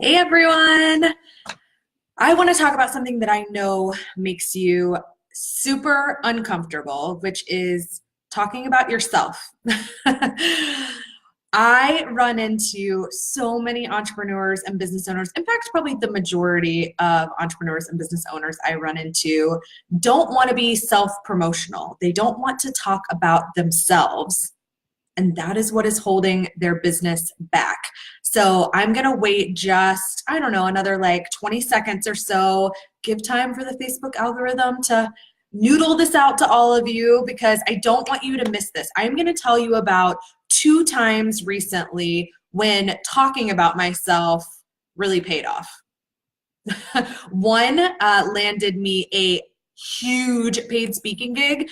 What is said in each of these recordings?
Hey everyone! I want to talk about something that I know makes you super uncomfortable, which is talking about yourself. I run into so many entrepreneurs and business owners. In fact, probably the majority of entrepreneurs and business owners I run into don't want to be self-promotional. They don't want to talk about themselves. And that is what is holding their business back. So I'm going to wait just, I don't know, another like 20 seconds or so, give time for the Facebook algorithm to noodle this out to all of you because I don't want you to miss this. I'm going to tell you about 2 times recently when talking about myself really paid off. One landed me a huge paid speaking gig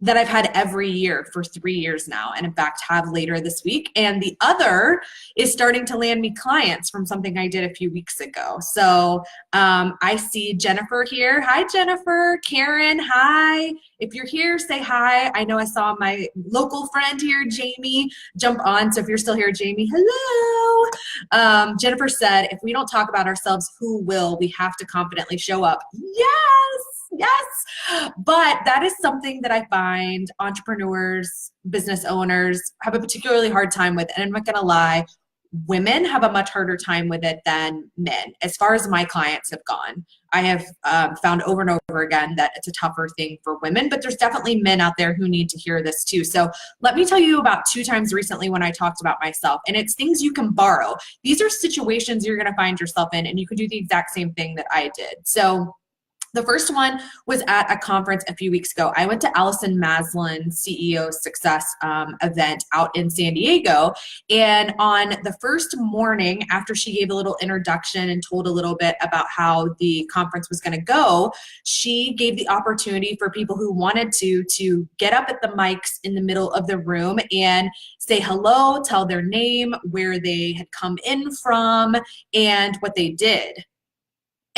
that I've had every year for 3 years now, and in fact have later this week. And the other is starting to land me clients from something I did a few weeks ago. So I see Jennifer here. Hi, Jennifer. Karen, hi. If you're here, say hi. I know I saw my local friend here, Jamie, jump on. So if you're still here, Jamie, hello. Jennifer said, if we don't talk about ourselves, who will? We have to confidently show up. Yes. Yes. But that is something that I find entrepreneurs, business owners have a particularly hard time with. And I'm not going to lie, women have a much harder time with it than men. As far as my clients have gone, I have found over and over again that it's a tougher thing for women, but there's definitely men out there who need to hear this too. So let me tell you about 2 times recently when I talked about myself, and it's things you can borrow. These are situations you're going to find yourself in, and you could do the exact same thing that I did. So the first one was at a conference a few weeks ago. I went to Allison Maslin's CEO Success event out in San Diego. And on the first morning, after she gave a little introduction and told a little bit about how the conference was going to go, she gave the opportunity for people who wanted to get up at the mics in the middle of the room and say hello, tell their name, where they had come in from, and what they did.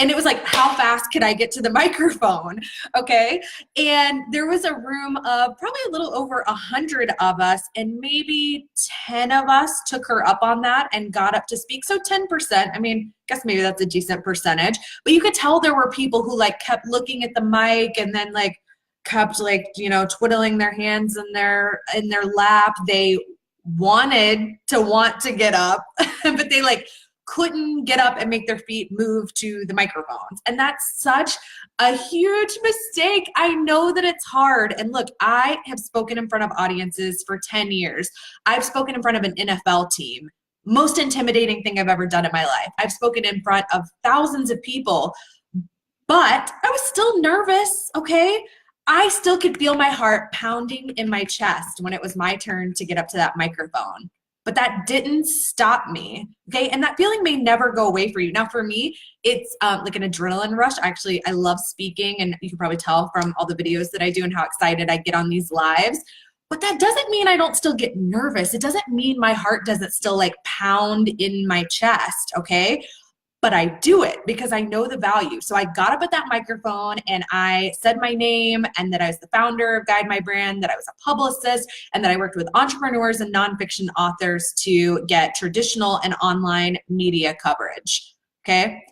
And it was like, how fast could I get to the microphone? Okay. And there was a room of probably a little over 100 of us, and maybe 10 of us took her up on that and got up to speak. So 10%, I mean, I guess maybe that's a decent percentage, but you could tell there were people who like kept looking at the mic and then like kept like, you know, twiddling their hands in their lap. They wanted to want to get up, but they like couldn't get up and make their feet move to the microphones. And that's such a huge mistake. I know that it's hard. And look, I have spoken in front of audiences for 10 years. I've spoken in front of an NFL team. Most intimidating thing I've ever done in my life. I've spoken in front of thousands of people, but I was still nervous, okay? I still could feel my heart pounding in my chest when it was my turn to get up to that microphone. But that didn't stop me, okay? And that feeling may never go away for you. Now, for me, it's like an adrenaline rush. Actually, I love speaking, and you can probably tell from all the videos that I do and how excited I get on these lives. But that doesn't mean I don't still get nervous. It doesn't mean my heart doesn't still like pound in my chest, okay? But I do it because I know the value. So I got up at that microphone and I said my name, and that I was the founder of Guide My Brand, that I was a publicist, and that I worked with entrepreneurs and nonfiction authors to get traditional and online media coverage, okay?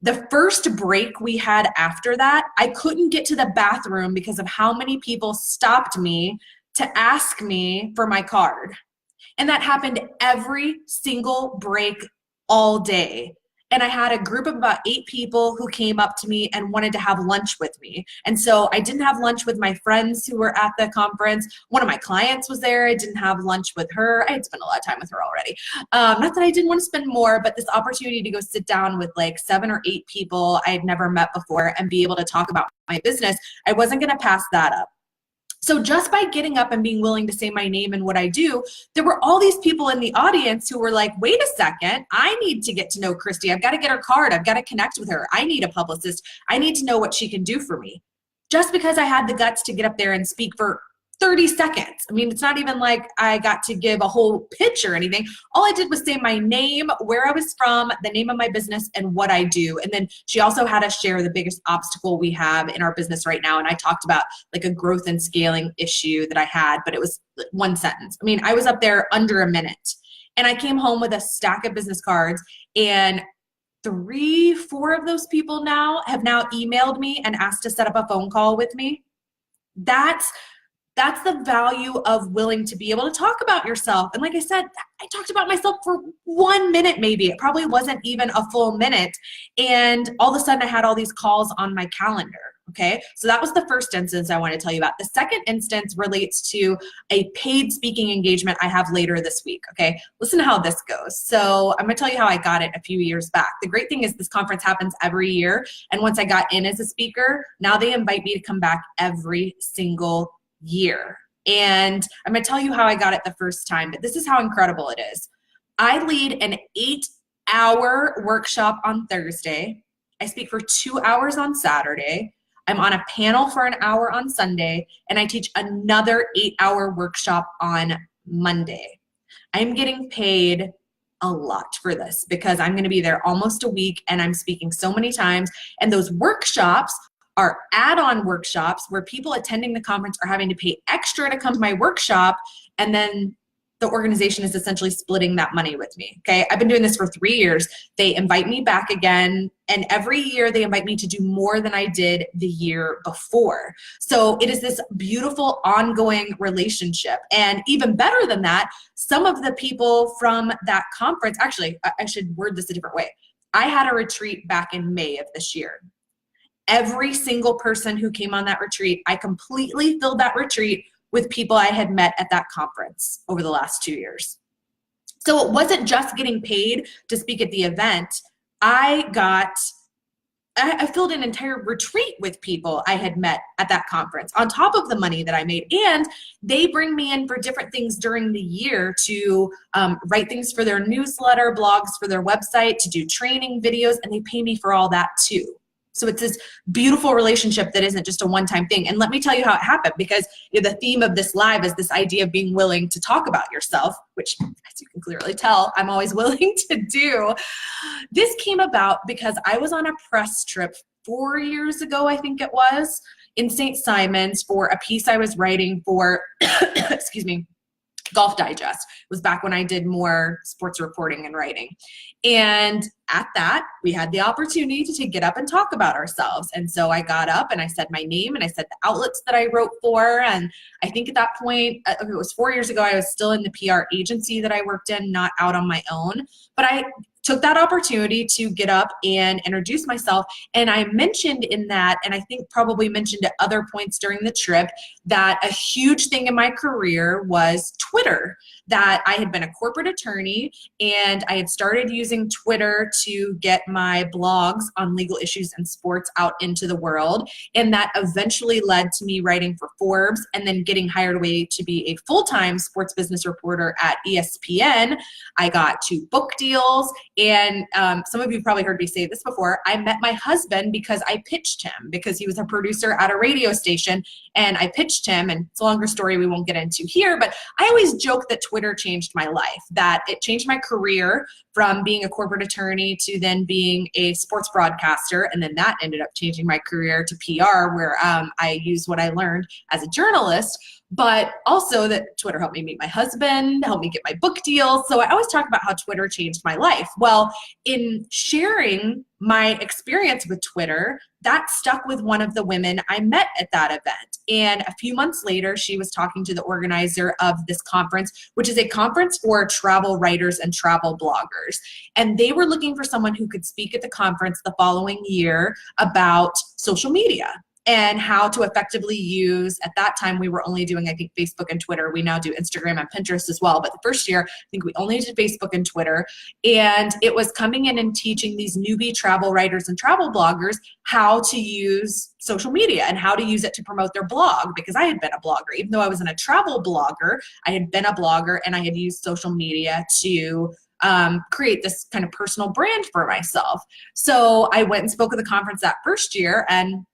The first break we had after that, I couldn't get to the bathroom because of how many people stopped me to ask me for my card. And that happened every single break all day. And I had a group of about 8 people who came up to me and wanted to have lunch with me. And so I didn't have lunch with my friends who were at the conference. One of my clients was there. I didn't have lunch with her. I had spent a lot of time with her already. Not that I didn't want to spend more, but this opportunity to go sit down with like 7 or 8 people I had never met before and be able to talk about my business, I wasn't going to pass that up. So just by getting up and being willing to say my name and what I do, there were all these people in the audience who were like, wait a second, I need to get to know Christy. I've got to get her card. I've got to connect with her. I need a publicist. I need to know what she can do for me. Just because I had the guts to get up there and speak for 30 seconds. I mean, it's not even like I got to give a whole pitch or anything. All I did was say my name, where I was from, the name of my business, and what I do. And then she also had us share the biggest obstacle we have in our business right now. And I talked about like a growth and scaling issue that I had, but it was one sentence. I mean, I was up there under a minute. And I came home with a stack of business cards, and 3, 4 of those people now have now emailed me and asked to set up a phone call with me. That's the value of willing to be able to talk about yourself. And like I said, I talked about myself for 1 minute, maybe. It probably wasn't even a full minute. And all of a sudden I had all these calls on my calendar. Okay. So that was the first instance I want to tell you about. The second instance relates to a paid speaking engagement I have later this week. Okay. Listen to how this goes. So I'm going to tell you how I got it a few years back. The great thing is this conference happens every year. And once I got in as a speaker, now they invite me to come back every single year. And I'm going to tell you how I got it the first time, but this is how incredible it is. I lead an 8-hour workshop on Thursday. I speak for 2 hours on Saturday. I'm on a panel for an hour on Sunday, and I teach another 8-hour workshop on Monday. I'm getting paid a lot for this because I'm going to be there almost a week and I'm speaking so many times. And those workshops are add-on workshops where people attending the conference are having to pay extra to come to my workshop, and then the organization is essentially splitting that money with me. Okay, I've been doing this for 3 years. They invite me back again, and every year they invite me to do more than I did the year before. So it is this beautiful ongoing relationship. And even better than that, some of the people from that conference, actually, I should word this a different way. I had a retreat back in May of this year. Every single person who came on that retreat, I completely filled that retreat with people I had met at that conference over the last 2 years. So it wasn't just getting paid to speak at the event. I filled an entire retreat with people I had met at that conference on top of the money that I made. And they bring me in for different things during the year to write things for their newsletter, blogs for their website, to do training videos, and they pay me for all that too. So it's this beautiful relationship that isn't just a one-time thing. And let me tell you how it happened, because the theme of this live is this idea of being willing to talk about yourself, which, as you can clearly tell, I'm always willing to do. This came about because I was on a press trip 4 years ago, I think it was, in St. Simons for a piece I was writing for, excuse me, Golf Digest. It was back when I did more sports reporting and writing. And at that, we had the opportunity to get up and talk about ourselves. And so I got up and I said my name and I said the outlets that I wrote for. And I think at that point, it was 4 years ago, I was still in the PR agency that I worked in, not out on my own. But I took that opportunity to get up and introduce myself. And I mentioned in that, and I think probably mentioned at other points during the trip, that a huge thing in my career was Twitter, that I had been a corporate attorney and I had started using Twitter to get my blogs on legal issues and sports out into the world. And that eventually led to me writing for Forbes and then getting hired away to be a full-time sports business reporter at ESPN. I got 2 book deals. And some of you probably heard me say this before. I met my husband because I pitched him, because he was a producer at a radio station, and I pitched him, and it's a longer story we won't get into here, but I always joke that Twitter changed my life, that it changed my career from being a corporate attorney to then being a sports broadcaster, and then that ended up changing my career to PR, where I used what I learned as a journalist. But also that Twitter helped me meet my husband, helped me get my book deal. So I always talk about how Twitter changed my life. Well, in sharing my experience with Twitter, that stuck with one of the women I met at that event. And a few months later, she was talking to the organizer of this conference, which is a conference for travel writers and travel bloggers. And they were looking for someone who could speak at the conference the following year about social media and how to effectively use, at that time we were only doing, I think, Facebook and Twitter. We now do Instagram and Pinterest as well. But the first year, I think we only did Facebook and Twitter. And it was coming in and teaching these newbie travel writers and travel bloggers how to use social media and how to use it to promote their blog, because I had been a blogger. Even though I wasn't a travel blogger, I had been a blogger and I had used social media to create this kind of personal brand for myself. So I went and spoke at the conference that first year, and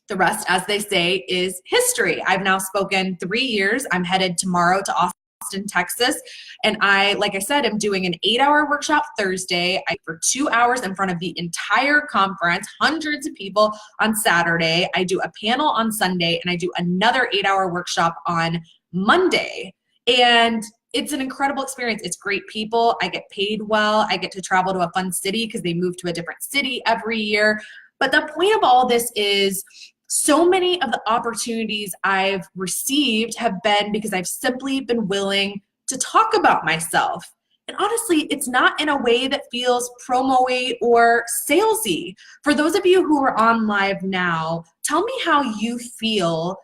the rest, as they say, is history. I've now spoken 3 years. I'm headed tomorrow to Austin, Texas. And like I said, I'm doing an 8-hour workshop Thursday for 2 hours in front of the entire conference, hundreds of people on Saturday. I do a panel on Sunday, and I do another 8-hour workshop on Monday. And it's an incredible experience. It's great people. I get paid well. I get to travel to a fun city because they move to a different city every year. But the point of all this is so many of the opportunities I've received have been because I've simply been willing to talk about myself. And honestly, it's not in a way that feels promo-y or salesy. For those of you who are on live now, tell me how you feel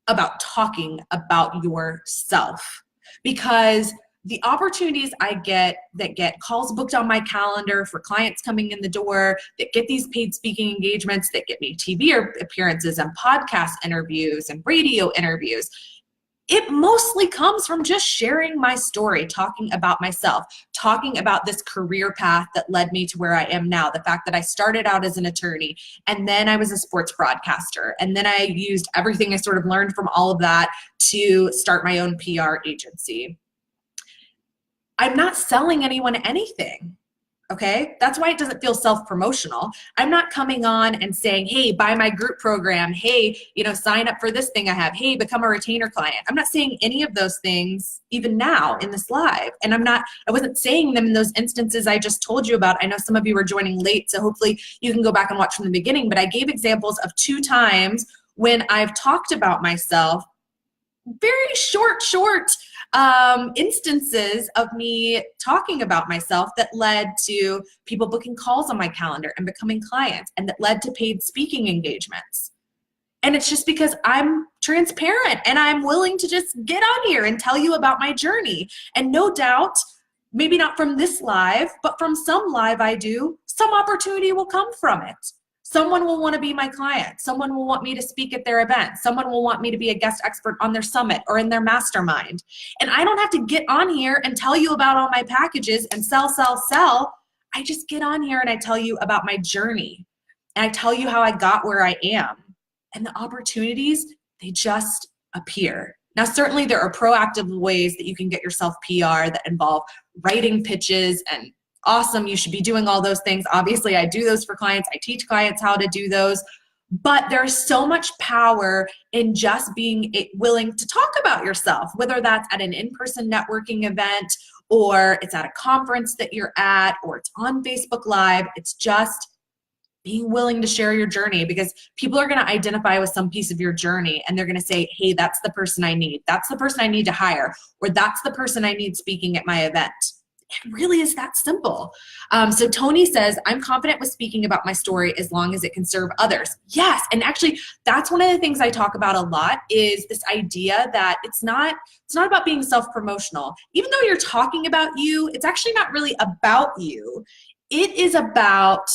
about talking about yourself. Because the opportunities I get that get calls booked on my calendar for clients coming in the door, that get these paid speaking engagements, that get me TV appearances and podcast interviews and radio interviews, it mostly comes from just sharing my story, talking about myself, talking about this career path that led me to where I am now. The fact that I started out as an attorney and then I was a sports broadcaster. And then I used everything I sort of learned from all of that to start my own PR agency. I'm not selling anyone anything. Okay, that's why it doesn't feel self-promotional. I'm not coming on and saying, hey, buy my group program. Hey, sign up for this thing I have. Hey, become a retainer client. I'm not saying any of those things even now in this live. And I wasn't saying them in those instances I just told you about. I know some of you are joining late, so hopefully you can go back and watch from the beginning. But I gave examples of 2 times when I've talked about myself, very short instances of me talking about myself that led to people booking calls on my calendar and becoming clients, and that led to paid speaking engagements. And it's just because I'm transparent and I'm willing to just get on here and tell you about my journey. And no doubt, maybe not from this live, but from some live I do, some opportunity will come from it. Someone will want to be my client. Someone will want me to speak at their event. Someone will want me to be a guest expert on their summit or in their mastermind. And I don't have to get on here and tell you about all my packages and sell. I just get on here and I tell you about my journey. And I tell you how I got where I am. And the opportunities, they just appear. Now, certainly there are proactive ways that you can get yourself PR that involve writing pitches, and awesome, you should be doing all those things. Obviously, I do those for clients. I teach clients how to do those. But there's so much power in just being willing to talk about yourself, whether that's at an in-person networking event, or it's at a conference that you're at, or it's on Facebook Live. It's just being willing to share your journey, because people are going to identify with some piece of your journey and they're going to say, hey, that's the person I need. That's the person I need to hire, or that's the person I need speaking at my event. It really is that simple. So Tony says, I'm confident with speaking about my story as long as it can serve others. Yes, and actually that's one of the things I talk about a lot, is this idea that it's not about being self-promotional. Even though you're talking about you, it's actually not really about you. It is about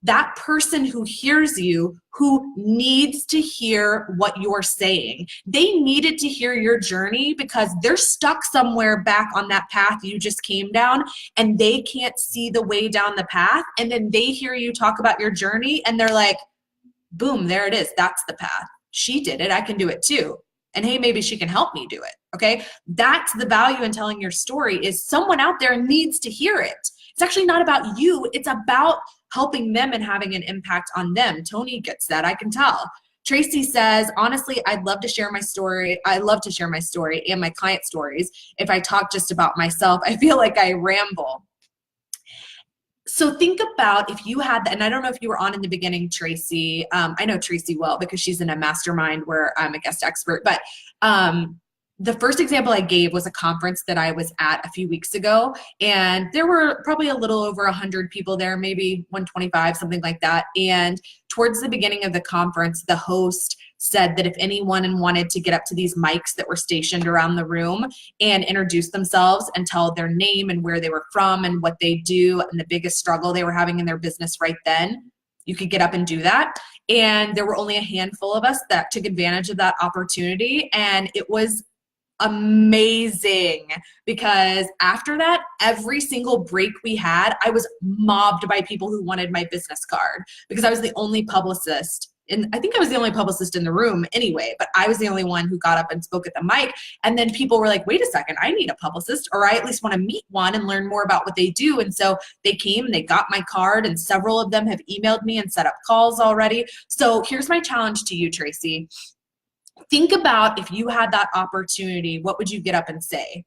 that person who hears you, who needs to hear what you're saying. They needed to hear your journey because they're stuck somewhere back on that path you just came down, and they can't see the way down the path. And then they hear you talk about your journey and they're like, boom, there it is. That's the path. She did it. I can do it too. And hey, maybe she can help me do it. Okay. That's the value in telling your story, is someone out there needs to hear it. It's actually not about you. It's about helping them and having an impact on them. Tony gets that, I can tell. Tracy says, honestly, I'd love to share my story. I love to share my story and my client stories. If I talk just about myself, I feel like I ramble. So think about if you had, and I don't know if you were on in the beginning, Tracy. I know Tracy well because she's in a mastermind where I'm a guest expert, but the first example I gave was a conference that I was at a few weeks ago, and there were probably a little over 100 people there, maybe 125, something like that. And towards the beginning of the conference, the host said that if anyone wanted to get up to these mics that were stationed around the room and introduce themselves and tell their name and where they were from and what they do and the biggest struggle they were having in their business right then, you could get up and do that. And there were only a handful of us that took advantage of that opportunity, and it was amazing, because after that, every single break we had, I was mobbed by people who wanted my business card, because I was the only publicist, and I think I was the only publicist in the room anyway, but I was the only one who got up and spoke at the mic. And then people were like, wait a second, I need a publicist, or I at least want to meet one and learn more about what they do. And so they came and they got my card, and several of them have emailed me and set up calls already. So here's my challenge to you, Tracy. Think about if you had that opportunity, what would you get up and say?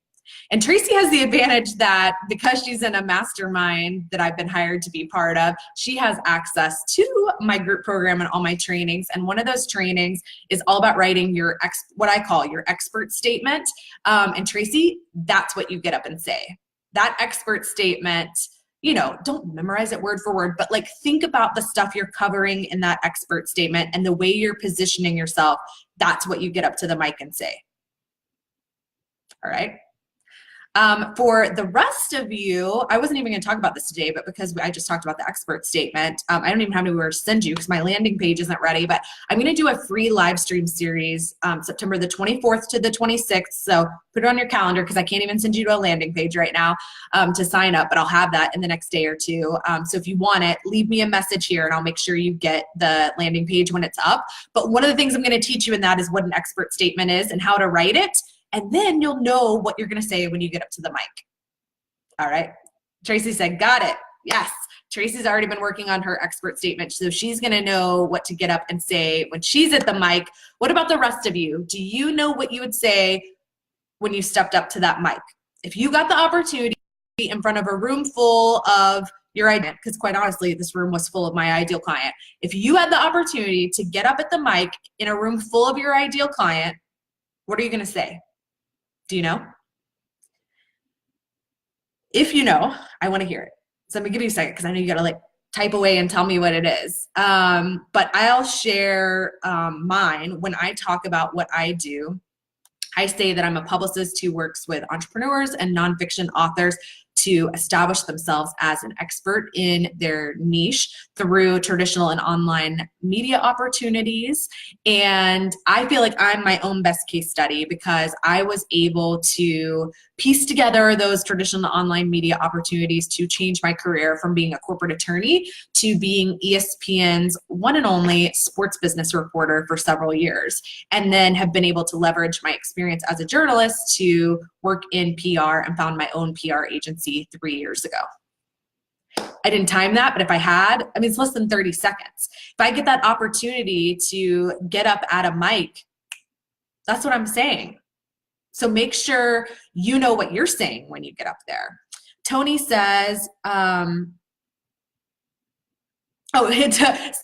And Tracy has the advantage that because she's in a mastermind that I've been hired to be part of, she has access to my group program and all my trainings. And one of those trainings is all about writing your what I call your expert statement. And Tracy, that's what you get up and say. That expert statement, don't memorize it word for word, but like think about the stuff you're covering in that expert statement and the way you're positioning yourself. That's what you get up to the mic and say. All right. For the rest of you, I wasn't even going to talk about this today, but because I just talked about the expert statement, I don't even have anywhere to send you because my landing page isn't ready, but I'm going to do a free live stream series September the 24th to the 26th. So put it on your calendar because I can't even send you to a landing page right now to sign up, but I'll have that in the next day or two. So if you want it, leave me a message here and I'll make sure you get the landing page when it's up. But one of the things I'm going to teach you in that is what an expert statement is and how to write it. And then you'll know what you're going to say when you get up to the mic. All right. Tracy said, got it. Yes. Tracy's already been working on her expert statement. So she's going to know what to get up and say when she's at the mic. What about the rest of you? Do you know what you would say when you stepped up to that mic? If you got the opportunity in front of a room full of your ideal, because quite honestly, this room was full of my ideal client. If you had the opportunity to get up at the mic in a room full of your ideal client, what are you going to say? Do you know? If you know, I want to hear it. So I'm gonna give you a second because I know you gotta type away and tell me what it is. But I'll share mine. When I talk about what I do, I say that I'm a publicist who works with entrepreneurs and nonfiction authors to establish themselves as an expert in their niche through traditional and online media opportunities. And I feel like I'm my own best case study because I was able to piece together those traditional online media opportunities to change my career from being a corporate attorney to being ESPN's one and only sports business reporter for several years, and then have been able to leverage my experience as a journalist to work in PR and found my own PR agency 3 years ago. I didn't time that, but if I had, it's less than 30 seconds. If I get that opportunity to get up at a mic, that's what I'm saying. So make sure you know what you're saying when you get up there. Tony says,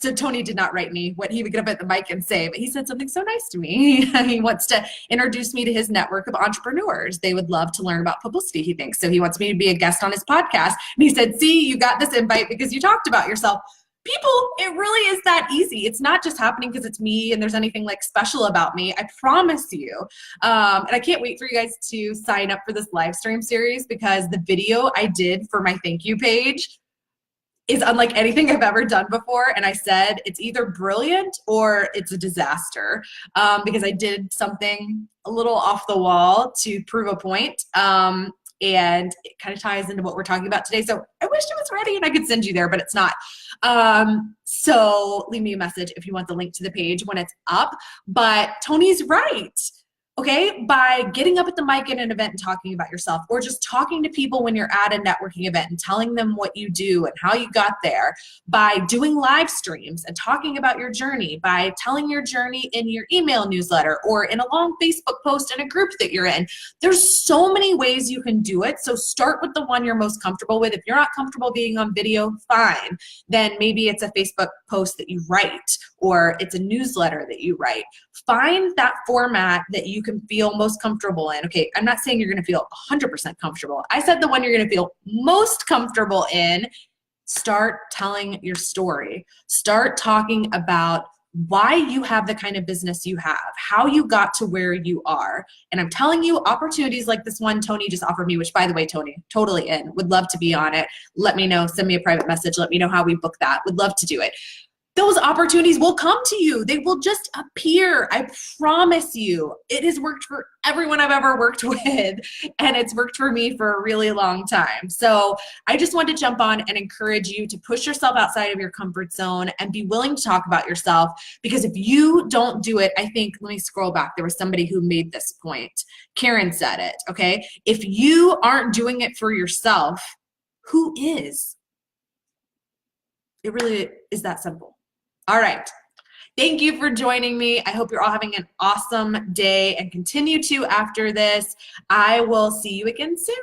so Tony did not write me what he would get up at the mic and say, but he said something so nice to me. He wants to introduce me to his network of entrepreneurs. They would love to learn about publicity, he thinks. So he wants me to be a guest on his podcast. And he said, see, you got this invite because you talked about yourself. People, it really is that easy. It's not just happening because it's me and there's anything special about me. I promise you. And I can't wait for you guys to sign up for this live stream series because the video I did for my thank you page is unlike anything I've ever done before. And I said it's either brilliant or it's a disaster because I did something a little off the wall to prove a point. And it kind of ties into what we're talking about today. So I wish it was ready and I could send you there, but it's not. So leave me a message if you want the link to the page when it's up. But Tony's right. Okay, by getting up at the mic at an event and talking about yourself, or just talking to people when you're at a networking event and telling them what you do and how you got there, by doing live streams and talking about your journey, by telling your journey in your email newsletter or in a long Facebook post in a group that you're in. There's so many ways you can do it. So start with the one you're most comfortable with. If you're not comfortable being on video, fine. Then maybe it's a Facebook post that you write or it's a newsletter that you write. Find that format that you can feel most comfortable in. Okay, I'm not saying you're going to feel 100% comfortable. I said the one you're going to feel most comfortable in. Start telling your story. Start talking about why you have the kind of business you have, how you got to where you are. And I'm telling you, opportunities like this one Tony just offered me, which by the way, Tony, totally in, would love to be on it. Let me know, send me a private message. Let me know how we book that. Would love to do it. Those opportunities will come to you. They will just appear. I promise you. It has worked for everyone I've ever worked with, and it's worked for me for a really long time. So I just want to jump on and encourage you to push yourself outside of your comfort zone and be willing to talk about yourself, because if you don't do it, I think, let me scroll back. There was somebody who made this point. Karen said it, okay? If you aren't doing it for yourself, who is? It really is that simple. All right. Thank you for joining me. I hope you're all having an awesome day and continue to after this. I will see you again soon.